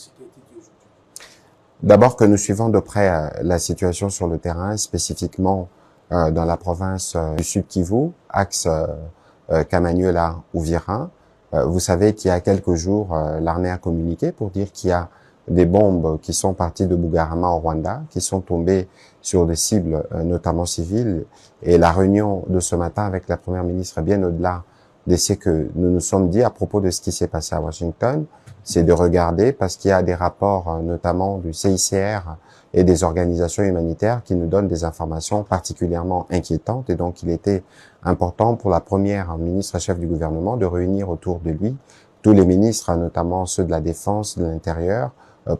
ce qui a été dit aujourd'hui? D'abord que nous suivons de près la situation sur le terrain, spécifiquement dans la province du Sud Kivu, axe Kamanyola-Uvira. Vous savez qu'il y a quelques jours, l'armée a communiqué pour dire qu'il y a des bombes qui sont parties de Bugarama au Rwanda, qui sont tombées sur des cibles, notamment civiles. Et la réunion de ce matin avec la Première ministre est bien au-delà de ce que nous nous sommes dit à propos de ce qui s'est passé à Washington. C'est de regarder, parce qu'il y a des rapports, notamment du CICR et des organisations humanitaires, qui nous donnent des informations particulièrement inquiétantes. Et donc, il était important pour la Première ministre chef du gouvernement de réunir autour de lui tous les ministres, notamment ceux de la Défense, de l'Intérieur,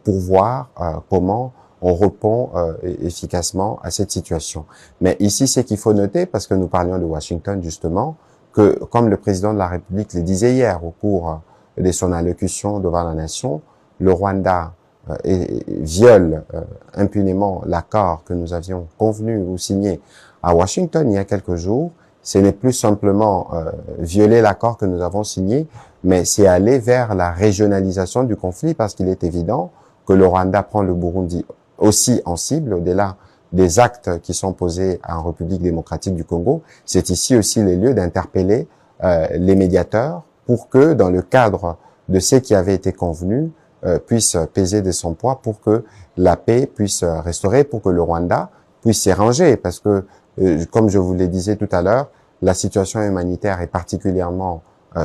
pour voir comment on répond efficacement à cette situation. Mais ici, c'est qu'il faut noter, parce que nous parlions de Washington justement, que comme le président de la République le disait hier au cours de son allocution devant la nation, le Rwanda viole impunément l'accord que nous avions convenu ou signé à Washington il y a quelques jours. Ce n'est plus simplement violer l'accord que nous avons signé, mais c'est aller vers la régionalisation du conflit, parce qu'il est évident que le Rwanda prend le Burundi aussi en cible, au-delà des actes qui sont posés en République démocratique du Congo. C'est ici aussi les lieux d'interpeller les médiateurs pour que, dans le cadre de ce qui avait été convenu, puisse peser de son poids pour que la paix puisse restaurer, pour que le Rwanda puisse s'y ranger. Parce que, comme je vous le disais tout à l'heure, la situation humanitaire est particulièrement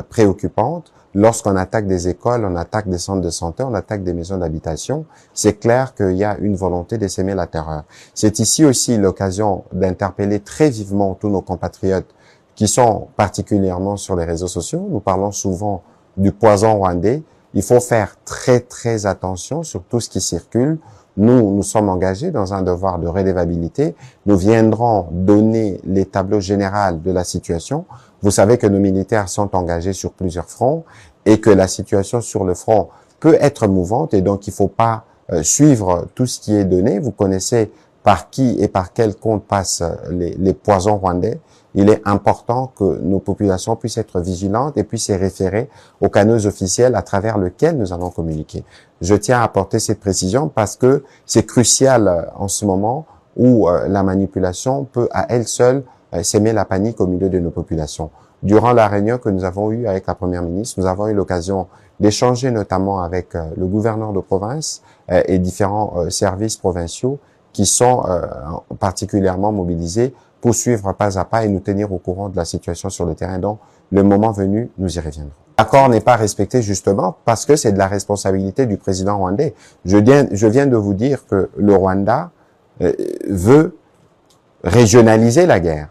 préoccupante. Lorsqu'on attaque des écoles, on attaque des centres de santé, on attaque des maisons d'habitation, c'est clair qu'il y a une volonté de s'aimer la terreur. C'est ici aussi l'occasion d'interpeller très vivement tous nos compatriotes qui sont particulièrement sur les réseaux sociaux. Nous parlons souvent du poison rwandais. Il faut faire très, très attention sur tout ce qui circule. Nous sommes engagés dans un devoir de redevabilité. Nous viendrons donner les tableaux généraux de la situation. Vous savez que nos militaires sont engagés sur plusieurs fronts et que la situation sur le front peut être mouvante, et donc il ne faut pas suivre tout ce qui est donné. Vous connaissez par qui et par quel compte passent les poisons rwandais. Il est important que nos populations puissent être vigilantes et puissent se référer aux canaux officiels à travers lesquels nous allons communiquer. Je tiens à apporter cette précision parce que c'est crucial en ce moment où la manipulation peut à elle seule s'aimer la panique au milieu de nos populations. Durant la réunion que nous avons eue avec la Première ministre, nous avons eu l'occasion d'échanger notamment avec le gouverneur de province et différents services provinciaux qui sont particulièrement mobilisés pour suivre pas à pas et nous tenir au courant de la situation sur le terrain. Donc, le moment venu, nous y reviendrons. L'accord n'est pas respecté justement parce que c'est de la responsabilité du président rwandais. Je viens de vous dire que le Rwanda veut régionaliser la guerre.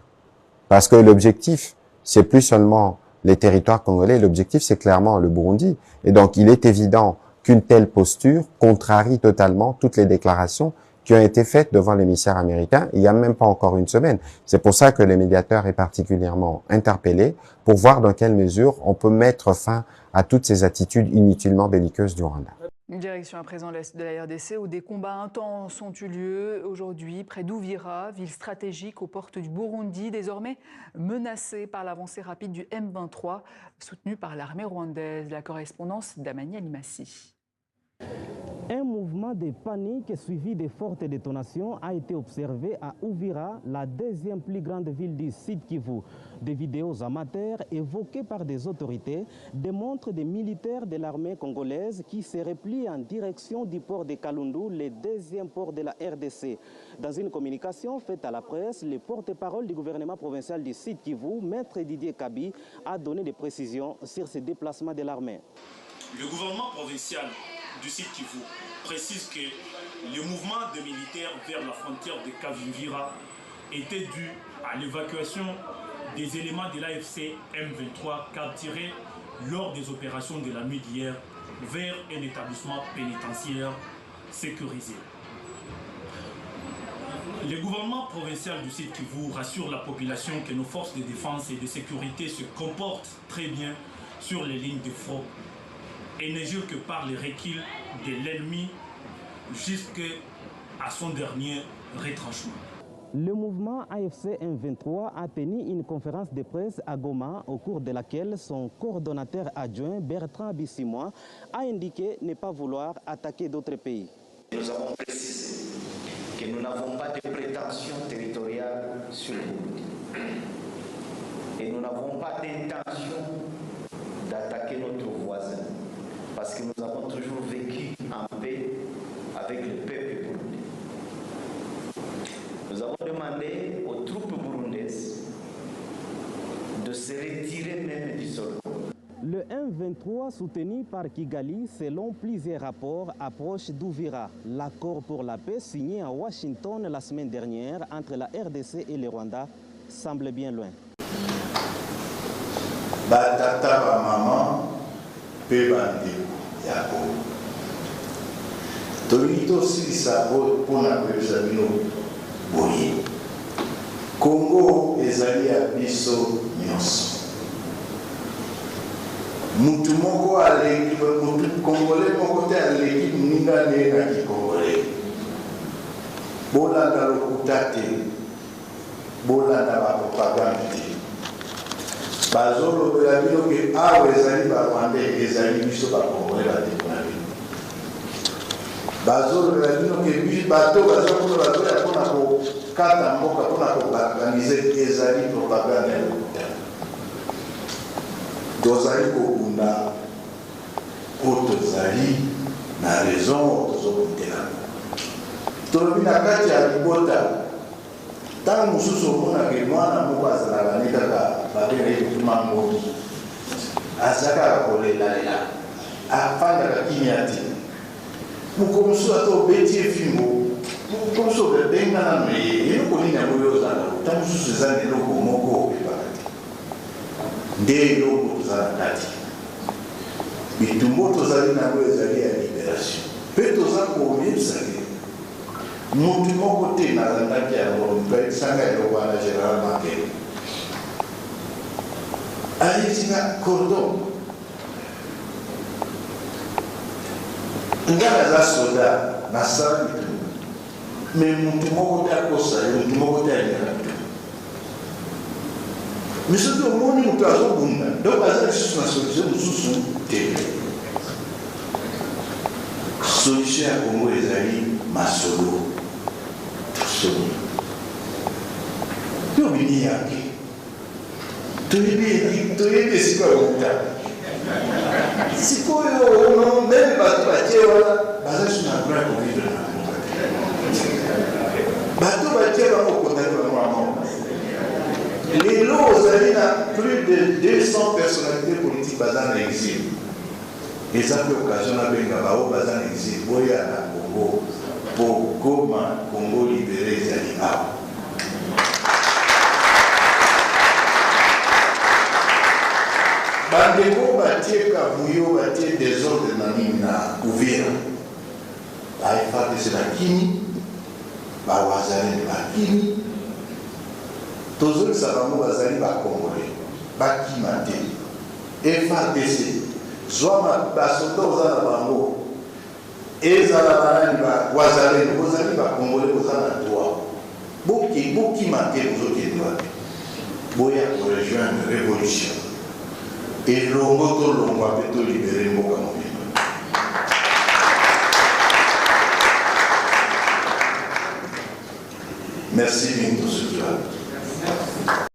Parce que l'objectif, c'est plus seulement les territoires congolais, l'objectif, c'est clairement le Burundi. Et donc, il est évident qu'une telle posture contrarie totalement toutes les déclarations qui ont été faites devant l'émissaire américain il n'y a même pas encore une semaine. C'est pour ça que le médiateur est particulièrement interpellé pour voir dans quelle mesure on peut mettre fin à toutes ces attitudes inutilement belliqueuses du Rwanda. Une direction à présent l'est de la RDC où des combats intenses ont eu lieu aujourd'hui près d'Uvira, ville stratégique aux portes du Burundi, désormais menacée par l'avancée rapide du M23 soutenue par l'armée rwandaise. La correspondance d'Amani Alimassi. Un mouvement de panique suivi de fortes détonations a été observé à Uvira, la deuxième plus grande ville du Sud Kivu. Des vidéos amateurs évoquées par des autorités démontrent des militaires de l'armée congolaise qui se replient en direction du port de Kalundu, le deuxième port de la RDC. Dans une communication faite à la presse, le porte-parole du gouvernement provincial du Sud Kivu, Maître Didier Kabi, a donné des précisions sur ce déplacement de l'armée. Le gouvernement provincial du Sud Kivu précise que le mouvement de militaires vers la frontière de Kavimvira était dû à l'évacuation des éléments de l'AFC M23 capturés lors des opérations de la nuit d'hier vers un établissement pénitentiaire sécurisé. Le gouvernement provincial du Sud Kivu rassure la population que nos forces de défense et de sécurité se comportent très bien sur les lignes de front et ne jure que par les reculs de l'ennemi jusqu'à son dernier retranchement. Le mouvement AFC M23 a tenu une conférence de presse à Goma au cours de laquelle son coordonnateur adjoint Bertrand Bissimois a indiqué ne pas vouloir attaquer d'autres pays. Nous avons précisé que nous n'avons pas de prétention territoriale sur le Burundi et nous n'avons pas d'intention d'attaquer notre voisin parce que nous avons toujours vécu en paix avec le peuple burundais. Nous avons demandé aux troupes burundaises de se retirer même du sol. Le M23 soutenu par Kigali, selon plusieurs rapports, approche d'Uvira. L'accord pour la paix signé à Washington la semaine dernière entre la RDC et le Rwanda semble bien loin. Batata ba maman pe bande yako. Tolito si sabo pona pesa bino boyi. Congo ezali ya biso nyonso. Mutu moko aleki mutu congolais moko te aleki ninga nena ki congolais. Bolanda lokuta te. Bolanda ba propagande te. Bazolo la bino ke awe ezali ba Rwandais ezali biso ba congolais ba te. Bazolo la bino ke biso bato bazolo ya pona ko kata mboka pona ko organiser ezali propagande lokuta. Tozali kokunda tozali na raison tozokutela tolobi na kati ya libota ntango mosusu omonake mwana moko azalaka ne kaka babele ekutuma ngobi azalaka kolelalela afandaka kimia te moko mosusu ata obeti efimbo moko mosusu obebengana me eloko nini yango yo ozala ntango mosusu eza na eloko moko opepaka te nde eloko tozala kati bitumbo tozali nango ezali ya libération mpe toza koyebisake mutu moko te nalandaki yango mpesanga eloko wana général Makele ayetinga cordon nga naza soda nasala bitumba me mutu moko te akosa ye mutu moko te alingaka bitumba mais soki omoni moto azobunda donc aza lisusu na solution mosusu te solution ya Congo ezali masolo tosoni tobini yake toyebi esika yokuta sikoyo meme bato batie wana baza lisusu na droit kovivre na Congo bato batie bango okondani bango ya moko les lots ozali na plus de 200 personnalités politiques basées en exil. Et ça fait occasion de benga bao basées en exil. Boya na Congo pour Goma Congo libéré ezali awa. Bandeko batie kavuyo batie désordre na nini na Uvira. FARDC na Kini, Wazalendo na Kini. Tozolisa bango bazali bakongole bakima te FARDC zwa basoda oza na bango ezala banani Wazalendo bozali bakongole boza na droit bokima te bozokende wapi boya korejoindre révolution elongo tolongwa mpe tolibere mboka mobimba. Merci.